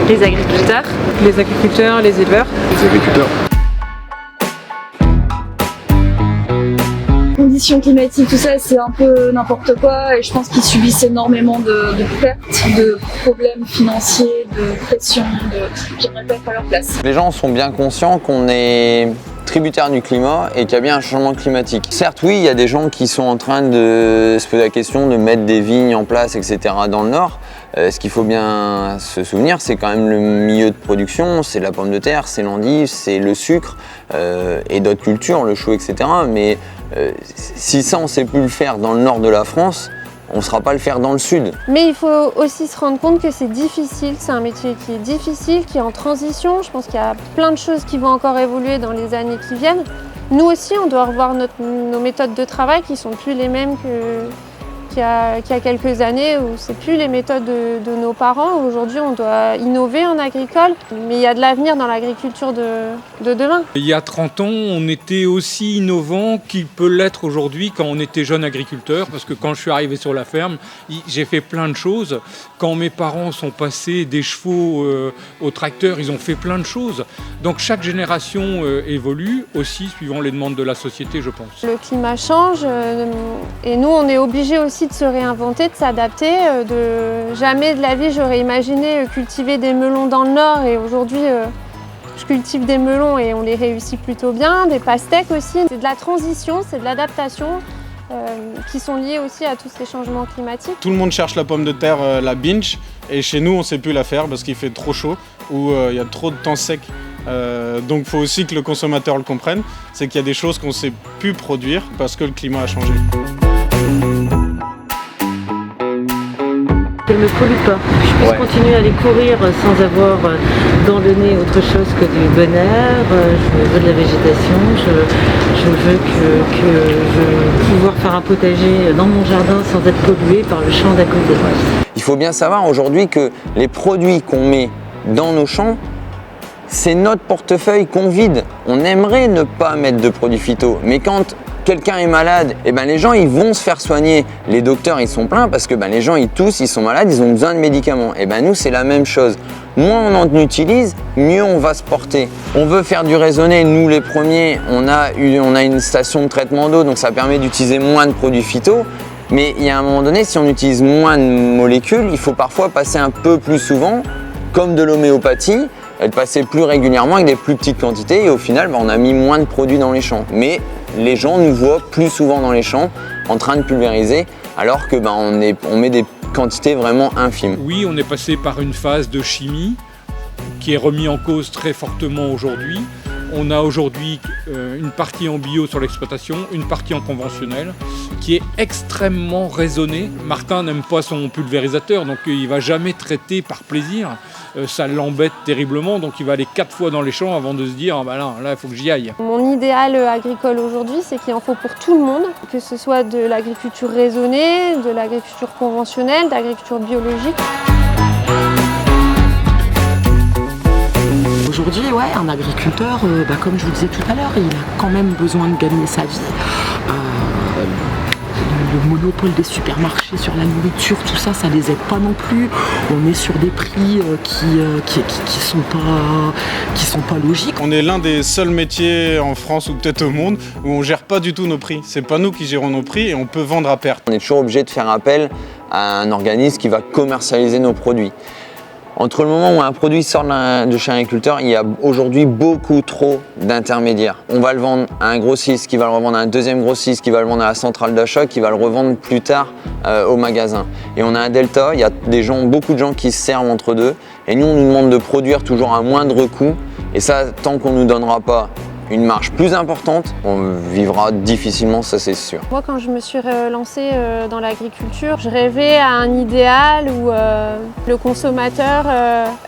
Les agriculteurs. Les agriculteurs, les éleveurs. Les agriculteurs. Conditions climatiques, tout ça, c'est un peu n'importe quoi et je pense qu'ils subissent énormément de pertes, de problèmes financiers, de pression, j'aimerais pas être à leur place. Les gens sont bien conscients qu'on est tributaire du climat et qu'il y a bien un changement climatique. Certes, oui, il y a des gens qui sont en train de se poser la question de mettre des vignes en place, etc. dans le nord. Ce qu'il faut bien se souvenir, c'est quand même le milieu de production, c'est la pomme de terre, c'est l'endive, c'est le sucre et d'autres cultures, le chou, etc. Mais si ça, on ne sait plus le faire dans le nord de la France, on ne saura pas le faire dans le sud. Mais il faut aussi se rendre compte que c'est difficile, c'est un métier qui est difficile, qui est en transition. Je pense qu'il y a plein de choses qui vont encore évoluer dans les années qui viennent. Nous aussi, on doit revoir nos méthodes de travail qui ne sont plus les mêmes qu'il y a quelques années, où c'est plus les méthodes de nos parents. Aujourd'hui, on doit innover en agricole, mais il y a de l'avenir dans l'agriculture de demain. Il y a 30 ans, on était aussi innovant qu'il peut l'être aujourd'hui quand on était jeune agriculteur, parce que quand je suis arrivé sur la ferme, j'ai fait plein de choses. Quand mes parents sont passés des chevaux au tracteur, ils ont fait plein de choses. Donc chaque génération évolue aussi suivant les demandes de la société, je pense. Le climat change et nous, on est obligés aussi de se réinventer, de s'adapter. Jamais de la vie, j'aurais imaginé cultiver des melons dans le Nord et aujourd'hui, je cultive des melons et on les réussit plutôt bien, des pastèques aussi. C'est de la transition, c'est de l'adaptation qui sont liées aussi à tous ces changements climatiques. Tout le monde cherche la pomme de terre, la binge, et chez nous, on ne sait plus la faire parce qu'il fait trop chaud ou il y a trop de temps sec. Donc il faut aussi que le consommateur le comprenne, c'est qu'il y a des choses qu'on ne sait plus produire parce que le climat a changé. Qu'elle ne pollue pas. Je puisse continuer à aller courir sans avoir dans le nez autre chose que du bon air. Je veux de la végétation. Je veux pouvoir faire un potager dans mon jardin sans être pollué par le champ d'à côté. Il faut bien savoir aujourd'hui que les produits qu'on met dans nos champs, c'est notre portefeuille qu'on vide. On aimerait ne pas mettre de produits phyto, mais quand quelqu'un est malade, les gens ils vont se faire soigner. Les docteurs ils sont pleins parce que les gens ils toussent, ils sont malades, ils ont besoin de médicaments. Nous c'est la même chose. Moins on en utilise, mieux on va se porter. On veut faire du raisonné, nous les premiers, on a une station de traitement d'eau, donc ça permet d'utiliser moins de produits phyto. Mais il y a un moment donné, si on utilise moins de molécules, il faut parfois passer un peu plus souvent, comme de l'homéopathie, de passer plus régulièrement avec des plus petites quantités et au final on a mis moins de produits dans les champs. Mais les gens nous voient plus souvent dans les champs en train de pulvériser alors que on met des quantités vraiment infimes. Oui, on est passé par une phase de chimie qui est remise en cause très fortement aujourd'hui. On a aujourd'hui une partie en bio sur l'exploitation, une partie en conventionnel, qui est extrêmement raisonné. Martin n'aime pas son pulvérisateur, donc il ne va jamais traiter par plaisir. Ça l'embête terriblement, donc il va aller 4 fois dans les champs avant de se dire là, il faut que j'y aille. Mon idéal agricole aujourd'hui, c'est qu'il en faut pour tout le monde, que ce soit de l'agriculture raisonnée, de l'agriculture conventionnelle, de l'agriculture biologique. Aujourd'hui, un agriculteur, comme je vous disais tout à l'heure, il a quand même besoin de gagner sa vie. Le monopole des supermarchés sur la nourriture, tout ça, ça les aide pas non plus. On est sur des prix qui sont pas logiques. On est l'un des seuls métiers en France ou peut-être au monde où on gère pas du tout nos prix. C'est pas nous qui gérons nos prix et on peut vendre à perte. On est toujours obligé de faire appel à un organisme qui va commercialiser nos produits. Entre le moment où un produit sort de chez un agriculteur, il y a aujourd'hui beaucoup trop d'intermédiaires. On va le vendre à un grossiste qui va le revendre à un deuxième grossiste qui va le vendre à la centrale d'achat qui va le revendre plus tard au magasin. Et on a un delta, il y a beaucoup de gens qui se servent entre deux. Et nous, on nous demande de produire toujours à moindre coût. Et ça, tant qu'on ne nous donnera pas une marge plus importante, on vivra difficilement, ça c'est sûr. Moi, quand je me suis lancée dans l'agriculture, je rêvais à un idéal où le consommateur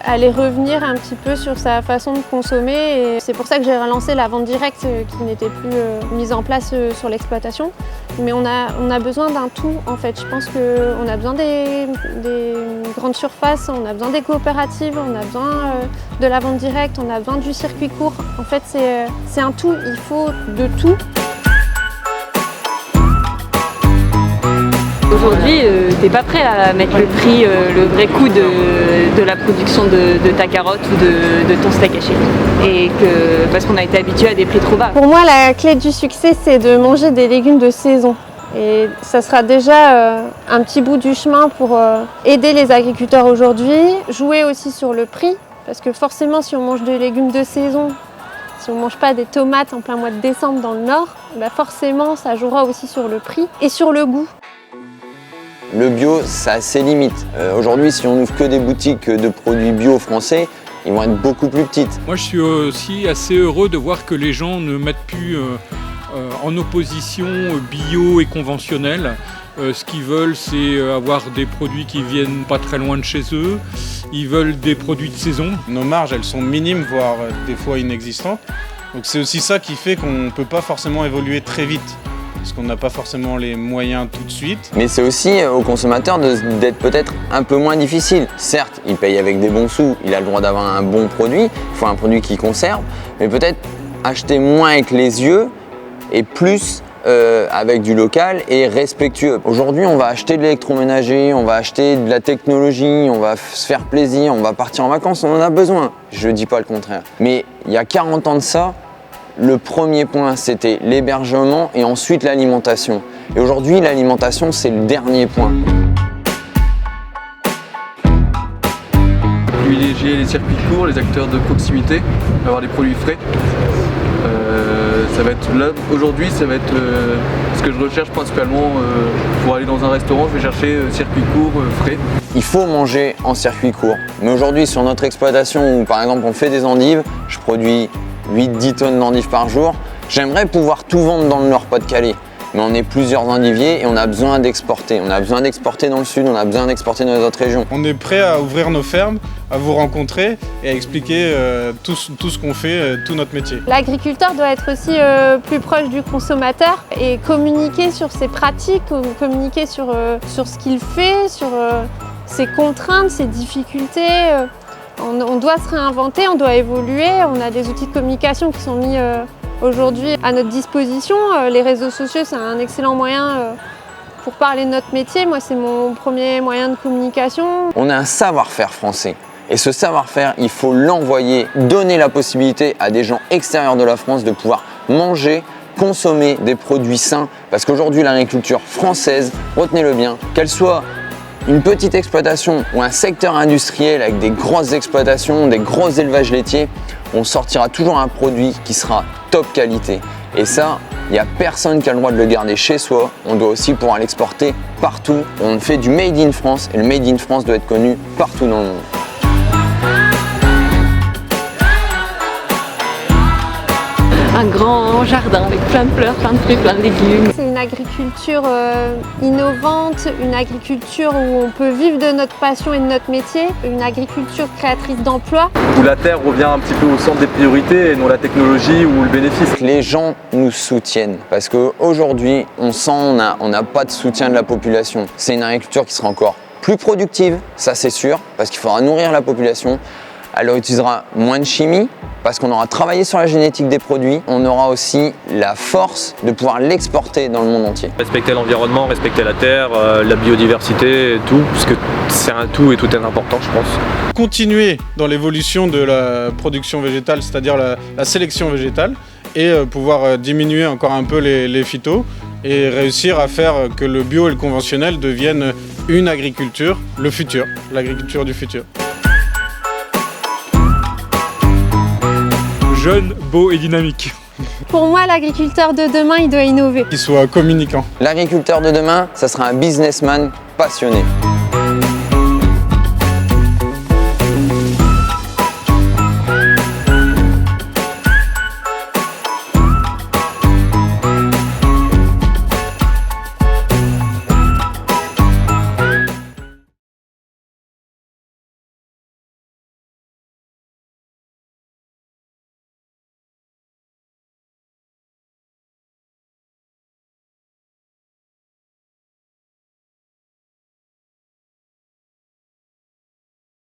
allait revenir un petit peu sur sa façon de consommer. Et c'est pour ça que j'ai relancé la vente directe qui n'était plus mise en place sur l'exploitation. Mais on a besoin d'un tout en fait. Je pense qu'on a besoin des grandes surfaces, on a besoin des coopératives, on a besoin de la vente directe, on a besoin du circuit court. En fait, c'est un tout, il faut de tout. Aujourd'hui, t'es pas prêt à mettre le prix, le vrai coût de la production de ta carotte ou de ton steak haché. Parce qu'on a été habitué à des prix trop bas. Pour moi, la clé du succès, c'est de manger des légumes de saison. Et ça sera déjà un petit bout du chemin pour aider les agriculteurs aujourd'hui, jouer aussi sur le prix, parce que forcément, si on mange des légumes de saison, si on ne mange pas des tomates en plein mois de décembre dans le Nord, bah forcément, ça jouera aussi sur le prix et sur le goût. Le bio, ça a ses limites. Aujourd'hui, si on n'ouvre que des boutiques de produits bio français, ils vont être beaucoup plus petites. Moi, je suis aussi assez heureux de voir que les gens ne mettent plus en opposition bio et conventionnel. Ce qu'ils veulent, c'est avoir des produits qui viennent pas très loin de chez eux. Ils veulent des produits de saison. Nos marges, elles sont minimes, voire des fois inexistantes. Donc c'est aussi ça qui fait qu'on ne peut pas forcément évoluer très vite, parce qu'on n'a pas forcément les moyens tout de suite. Mais c'est aussi aux consommateurs d'être peut-être un peu moins difficile. Certes, il paye avec des bons sous, il a le droit d'avoir un bon produit, il faut un produit qui conserve, mais peut-être acheter moins avec les yeux et plus avec du local et respectueux. Aujourd'hui, on va acheter de l'électroménager, on va acheter de la technologie, on va se faire plaisir, on va partir en vacances, on en a besoin. Je ne dis pas le contraire. Mais il y a 40 ans de ça, le premier point, c'était l'hébergement et ensuite l'alimentation. Et aujourd'hui, l'alimentation, c'est le dernier point. Privilégier les circuits courts, les acteurs de proximité, avoir des produits frais. Ça va être là aujourd'hui, ça va être ce que je recherche principalement pour aller dans un restaurant. Je vais chercher circuit court, frais. Il faut manger en circuit court. Mais aujourd'hui, sur notre exploitation où par exemple on fait des endives, je produis 8-10 tonnes d'endives par jour. J'aimerais pouvoir tout vendre dans le Nord-Pas-de-Calais. Mais on est plusieurs endiviers et on a besoin d'exporter. On a besoin d'exporter dans le sud, on a besoin d'exporter dans les autres régions. On est prêt à ouvrir nos fermes, à vous rencontrer et à expliquer tout ce qu'on fait, tout notre métier. L'agriculteur doit être aussi plus proche du consommateur et communiquer sur ses pratiques, communiquer sur ce qu'il fait, sur ses contraintes, ses difficultés. On doit se réinventer, on doit évoluer. On a des outils de communication qui sont mis aujourd'hui à notre disposition. Les réseaux sociaux, c'est un excellent moyen pour parler de notre métier. Moi, c'est mon premier moyen de communication. On a un savoir-faire français. Et ce savoir-faire, il faut l'envoyer, donner la possibilité à des gens extérieurs de la France de pouvoir manger, consommer des produits sains. Parce qu'aujourd'hui, l'agriculture française, retenez-le bien, qu'elle soit une petite exploitation ou un secteur industriel avec des grosses exploitations, des gros élevages laitiers, on sortira toujours un produit qui sera top qualité. Et ça, il n'y a personne qui a le droit de le garder chez soi. On doit aussi pouvoir l'exporter partout. On fait du Made in France et le Made in France doit être connu partout dans le monde. Un grand jardin avec plein de fleurs, plein de fruits, plein de légumes. C'est une agriculture innovante, une agriculture où on peut vivre de notre passion et de notre métier, une agriculture créatrice d'emplois. Où la terre revient un petit peu au centre des priorités et non la technologie ou le bénéfice. Les gens nous soutiennent parce qu'aujourd'hui, on sent on n'a pas de soutien de la population. C'est une agriculture qui sera encore plus productive, ça c'est sûr, parce qu'il faudra nourrir la population. Elle utilisera moins de chimie parce qu'on aura travaillé sur la génétique des produits. On aura aussi la force de pouvoir l'exporter dans le monde entier. Respecter l'environnement, respecter la terre, la biodiversité, et tout, parce que c'est un tout et tout est important, je pense. Continuer dans l'évolution de la production végétale, c'est-à-dire la sélection végétale, et pouvoir diminuer encore un peu les phytos et réussir à faire que le bio et le conventionnel deviennent une agriculture, le futur, l'agriculture du futur. Jeune, beau et dynamique. Pour moi, l'agriculteur de demain, il doit innover. Qu'il soit communicant. L'agriculteur de demain, ça sera un businessman passionné.